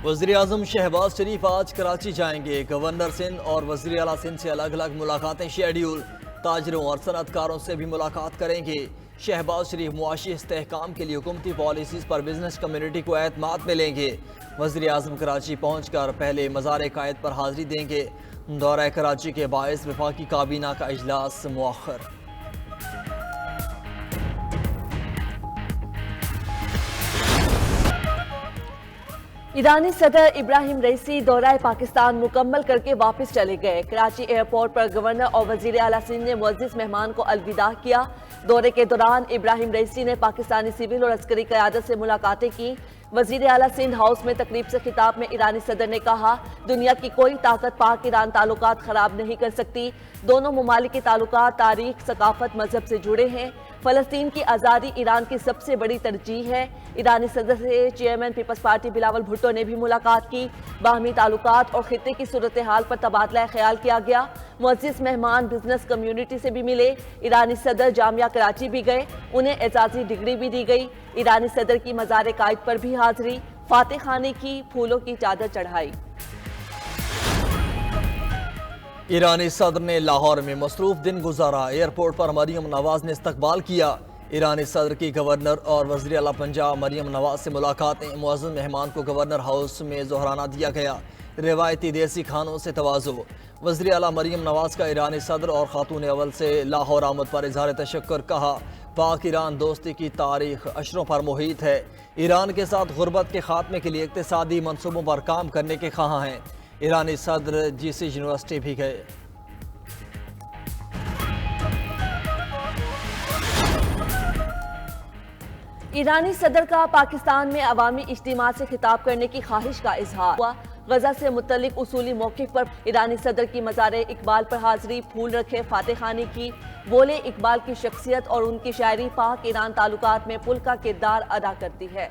وزیراعظم شہباز شریف آج کراچی جائیں گے۔ گورنر سندھ اور وزیر اعلیٰ سندھ سے الگ الگ ملاقاتیں شیڈیول۔ تاجروں اور صنعت کاروں سے بھی ملاقات کریں گے۔ شہباز شریف معاشی استحکام کے لیے حکومتی پالیسیز پر بزنس کمیونٹی کو اعتماد ملیں گے۔ وزیر اعظم کراچی پہنچ کر پہلے مزار قائد پر حاضری دیں گے۔ دورہ کراچی کے باعث وفاقی کابینہ کا اجلاس مؤخر۔ ایرانی صدر ابراہیم رئیسی دورہ پاکستان مکمل کر کے واپس چلے گئے۔ کراچی ایئرپورٹ پر گورنر اور وزیر اعلیٰ سندھ نے معزز مہمان کو الوداع کیا۔ دورے کے دوران ابراہیم رئیسی نے پاکستانی سول اور عسکری قیادت سے ملاقاتیں کی۔ وزیر اعلیٰ سندھ ہاؤس میں تقریب سے خطاب میں ایرانی صدر نے کہا، دنیا کی کوئی طاقت پاک ایران تعلقات خراب نہیں کر سکتی۔ دونوں ممالک کے تعلقات تاریخ، ثقافت، مذہب سے جڑے ہیں۔ فلسطین کی آزادی ایران کی سب سے بڑی ترجیح ہے۔ ایرانی صدر سے چیئرمین پیپلز پارٹی بلاول بھٹو نے بھی ملاقات کی۔ باہمی تعلقات اور خطے کی صورتحال پر تبادلہ خیال کیا گیا۔ معزز مہمان بزنس کمیونٹی سے بھی ملے۔ ایرانی صدر جامعہ کراچی بھی گئے، انہیں اعزازی ڈگری بھی دی گئی۔ ایرانی صدر کی مزار قائد پر بھی حاضری، فاتح خانے کی، پھولوں کی چادر چڑھائی۔ ایرانی صدر نے لاہور میں مصروف دن گزارا۔ ایئرپورٹ پر مریم نواز نے استقبال کیا۔ ایرانی صدر کی گورنر اور وزیر اعلیٰ پنجاب مریم نواز سے ملاقاتیں۔ معزز مہمان کو گورنر ہاؤس میں ظہرانہ دیا گیا۔ روایتی دیسی کھانوں سے تواضع۔ وزیر اعلیٰ مریم نواز کا ایرانی صدر اور خاتون اول سے لاہور آمد پر اظہار تشکر۔ کہا، پاک ایران دوستی کی تاریخ عشروں پر محیط ہے۔ ایران کے ساتھ غربت کے خاتمے کے لیے اقتصادی منصوبوں پر کام کرنے کے خواہاں ہیں۔ ایرانی صدر GC یونیورسٹی بھی گئے۔ ایرانی صدر کا پاکستان میں عوامی اجتماع سے خطاب کرنے کی خواہش کا اظہار ہوا۔ غزہ سے متعلق اصولی موقف پر ایرانی صدر کی مزار اقبال پر حاضری، پھول رکھے، فاتح خانی کی۔ بولے، اقبال کی شخصیت اور ان کی شاعری پاک ایران تعلقات میں پل کا کردار ادا کرتی ہے۔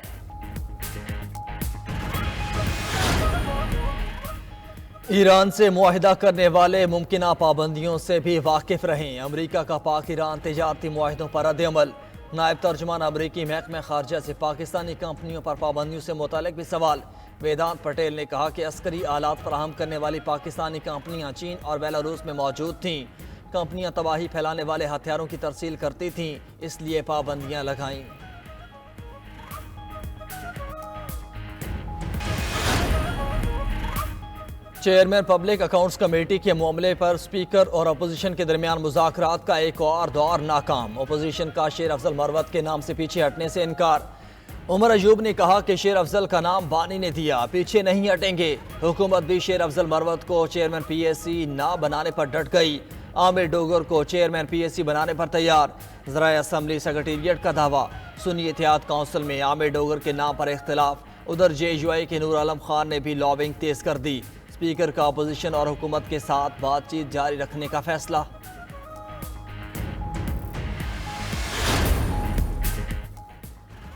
ایران سے معاہدہ کرنے والے ممکنہ پابندیوں سے بھی واقف رہیں۔ امریکہ کا پاک ایران تجارتی معاہدوں پر رد عمل۔ نائب ترجمان امریکی محکمہ خارجہ سے پاکستانی کمپنیوں پر پابندیوں سے متعلق بھی سوال۔ ویدانت پٹیل نے کہا کہ عسکری آلات فراہم کرنے والی پاکستانی کمپنیاں چین اور بیلاروس میں موجود تھیں۔ کمپنیاں تباہی پھیلانے والے ہتھیاروں کی ترسیل کرتی تھیں، اس لیے پابندیاں لگائیں۔ چیئرمین پبلک اکاؤنٹس کمیٹی کے معاملے پر اسپیکر اور اپوزیشن کے درمیان مذاکرات کا ایک اور دور ناکام۔ اپوزیشن کا شیر افضل مروت کے نام سے پیچھے ہٹنے سے انکار۔ عمر ایوب نے کہا کہ شیر افضل کا نام بانی نے دیا، پیچھے نہیں ہٹیں گے۔ حکومت بھی شیر افضل مروت کو چیئرمین PSC نہ بنانے پر ڈٹ گئی۔ عامر ڈوگر کو چیئرمین PSC بنانے پر تیار۔ ذرائع اسمبلی سیکریٹریٹ کا دعویٰ۔ سنی اتحاد کونسل میں عامر ڈوگر کے نام پر اختلاف۔ ادھر JUI کے نور عالم خان نے بھی لابنگ تیز کر دی۔ اسپیکر کا اپوزیشن اور حکومت کے ساتھ بات چیت جاری رکھنے کا فیصلہ۔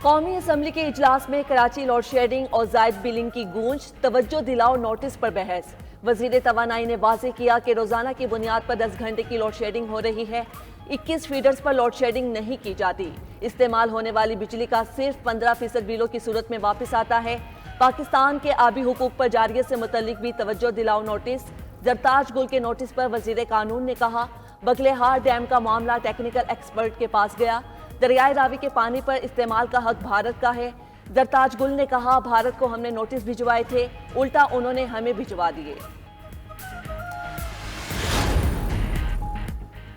قومی اسمبلی کے اجلاس میں کراچی لوڈ شیڈنگ اور زائد بلنگ کی گونج، توجہ دلاؤ نوٹس پر بحث۔ وزیر توانائی نے واضح کیا کہ روزانہ کی بنیاد پر 10 گھنٹے کی لوڈ شیڈنگ ہو رہی ہے۔ 21 فیڈرز پر لوڈ شیڈنگ نہیں کی جاتی۔ استعمال ہونے والی بجلی کا صرف 15% بلوں کی صورت میں واپس آتا ہے۔ پاکستان کے آبی حقوق پر جاریت سے متعلق بھی توجہ دلاؤ نوٹس۔ زرتاج گل کے نوٹس پر وزیر قانون نے کہا، بغلے ہار ڈیم کا معاملہ ٹیکنیکل ایکسپرٹ کے پاس گیا۔ دریائے راوی کے پانی پر استعمال کا حق بھارت کا ہے۔ زرتاج گل نے کہا، بھارت کو ہم نے نوٹس بھجوائے تھے، الٹا انہوں نے ہمیں بھجوا دیے۔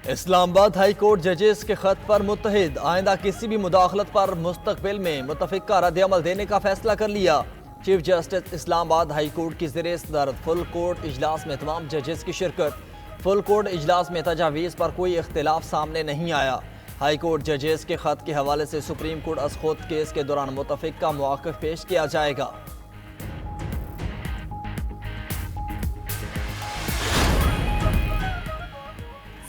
اسلام آباد ہائی کورٹ ججز کے خط پر متحد۔ آئندہ کسی بھی مداخلت پر مستقبل میں متفقہ رد عمل دینے کا فیصلہ کر لیا۔ چیف جسٹس اسلام آباد ہائی کورٹ کی زیر صدارت فل کورٹ اجلاس میں تمام ججز کی شرکت۔ فل کورٹ اجلاس میں تجاویز پر کوئی اختلاف سامنے نہیں آیا۔ ہائی کورٹ ججز کے خط کے حوالے سے سپریم کورٹ از خود کیس کے دوران متفقہ مواقف پیش کیا جائے گا۔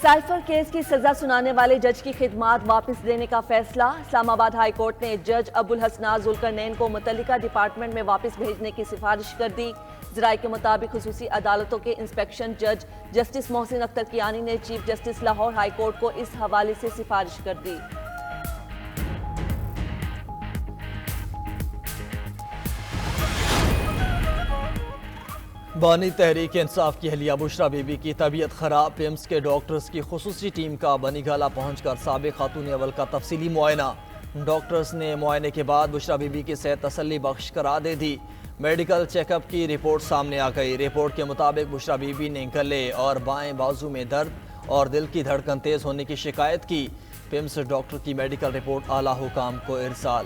سائفر کیس کی سزا سنانے والے جج کی خدمات واپس دینے کا فیصلہ۔ اسلام آباد ہائی کورٹ نے جج ابو الحسنات ذوالقرنین کو متعلقہ ڈپارٹمنٹ میں واپس بھیجنے کی سفارش کر دی۔ ذرائع کے مطابق خصوصی عدالتوں کے انسپیکشن جج جسٹس محسن اختر کیانی نے chief justice Lahore high court کو اس حوالے سے سفارش کر دی۔ بانی تحریک انصاف کی اہلیہ بشرا بی بی کی طبیعت خراب، پیمز کے ڈاکٹرز کی خصوصی ٹیم کا بنی گالہ پہنچ کر سابق خاتون اول کا تفصیلی معائنہ۔ ڈاکٹرز نے معائنے کے بعد بشرا بی بی کی صحت تسلی بخش قرار دے دی۔ میڈیکل چیک اپ کی رپورٹ سامنے آ گئی۔ رپورٹ کے مطابق بشرا بی بی نے گلے اور بائیں بازو میں درد اور دل کی دھڑکن تیز ہونے کی شکایت کی۔ پیمز ڈاکٹر کی میڈیکل رپورٹ اعلیٰ حکام کو ارسال۔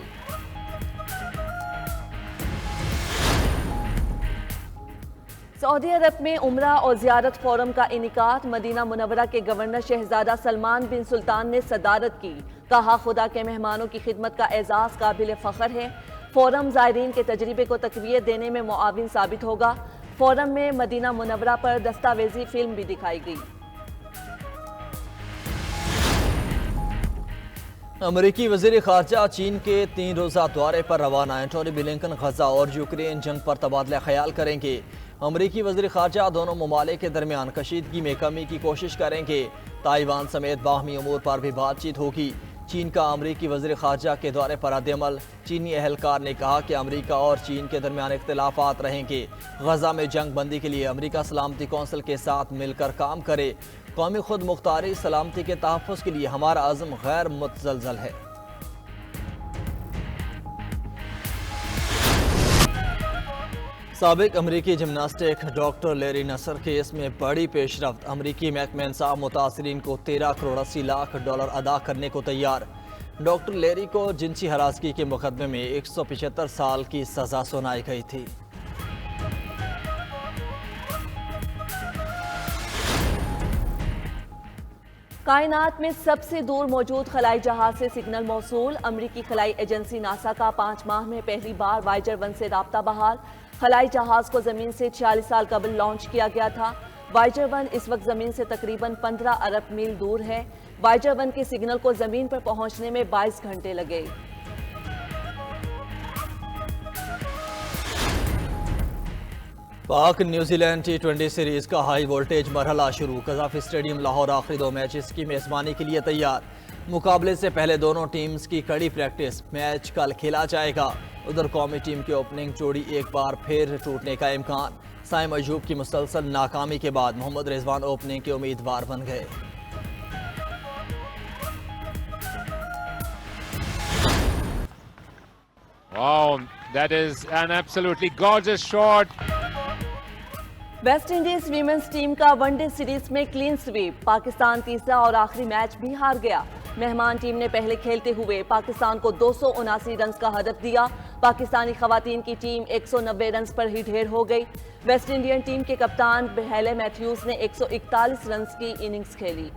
سعودی عرب میں عمرہ اور زیارت فورم کا انعقاد۔ مدینہ منورہ کے گورنر شہزادہ سلمان بن سلطان نے صدارت کی۔ کہا خدا کے مہمانوں کی خدمت کا اعزاز قابل فخر ہے۔ فورم زائرین کے تجربے کو تقویت دینے میں معاون ثابت ہوگا۔ فورم میں مدینہ منورہ پر دستاویزی فلم بھی دکھائی گئی۔ امریکی وزیر خارجہ چین کے 3 روزہ دورے پر روانہ۔ اینٹونی بلنکن غزہ اور یوکرین جنگ پر تبادلہ خیال کریں گے۔ امریکی وزیر خارجہ دونوں ممالک کے درمیان کشیدگی میں کمی کی کوشش کریں گے۔ تائیوان سمیت باہمی امور پر بھی بات چیت ہوگی۔ چین کا امریکی وزیر خارجہ کے دورے پر رد عمل۔ چینی اہلکار نے کہا کہ امریکہ اور چین کے درمیان اختلافات رہیں گے۔ غزہ میں جنگ بندی کے لیے امریکہ سلامتی کونسل کے ساتھ مل کر کام کرے۔ قومی خود مختاری سلامتی کے تحفظ کے لیے ہمارا عزم غیر متزلزل ہے۔ سابق امریکی جمناسٹک ڈاکٹر لیری نصر کیس میں بڑی پیش رفت۔ امریکی محکمہ انصاف متاثرین کو 13 کروڑ 80 لاکھ ڈالر ادا کرنے کو تیار۔ ڈاکٹر لیری کو جنسی ہراسگی کے مقدمے میں 175 سال کی سزا سنائی گئی تھی۔ کائنات میں سب سے دور موجود خلائی جہاز سے سگنل موصول۔ امریکی خلائی ایجنسی ناسا کا 5 ماہ میں پہلی بار وائجر 1 سے رابطہ بحال۔ خلائی جہاز کو زمین سے 46 سال قبل لانچ کیا گیا تھا۔ وائجر 1 اس وقت زمین سے تقریباً 15 ارب میل دور ہے۔ وائجر 1 کے سگنل کو زمین پر پہنچنے میں 22 گھنٹے لگے۔ پاک نیوزی لینڈ T20 سیریز کا ہائی وولٹیج مرحلہ شروع۔ قذافی اسٹیڈیم لاہور آخری 2 میچز کی میزبانی کے لیے تیار۔ مقابلے سے پہلے دونوں ٹیمز کی کڑی پریکٹس۔ میچ کل کھیلا جائے گا۔ ادھر قومی ٹیم کی اوپننگ جوڑی ایک بار پھر ٹوٹنے کا امکان۔ سائم ایوب کی مسلسل ناکامی کے بعد محمد رضوان اوپننگ کے امیدوار بن گئے۔ Wow, that is an absolutely gorgeous shot. West Indies women's team کا ون ڈے سیریز میں کلین سویپ۔ پاکستان تیسرا اور آخری میچ بھی ہار گیا۔ مہمان ٹیم نے پہلے کھیلتے ہوئے پاکستان کو 279 رنز کا ہدف دیا۔ پاکستانی خواتین کی ٹیم 190 رنز پر ہی ڈھیر ہو گئی۔ ویسٹ انڈین ٹیم کے کپتان ہیلے میتھیوز نے 141 رنز کی اننگز کھیلی۔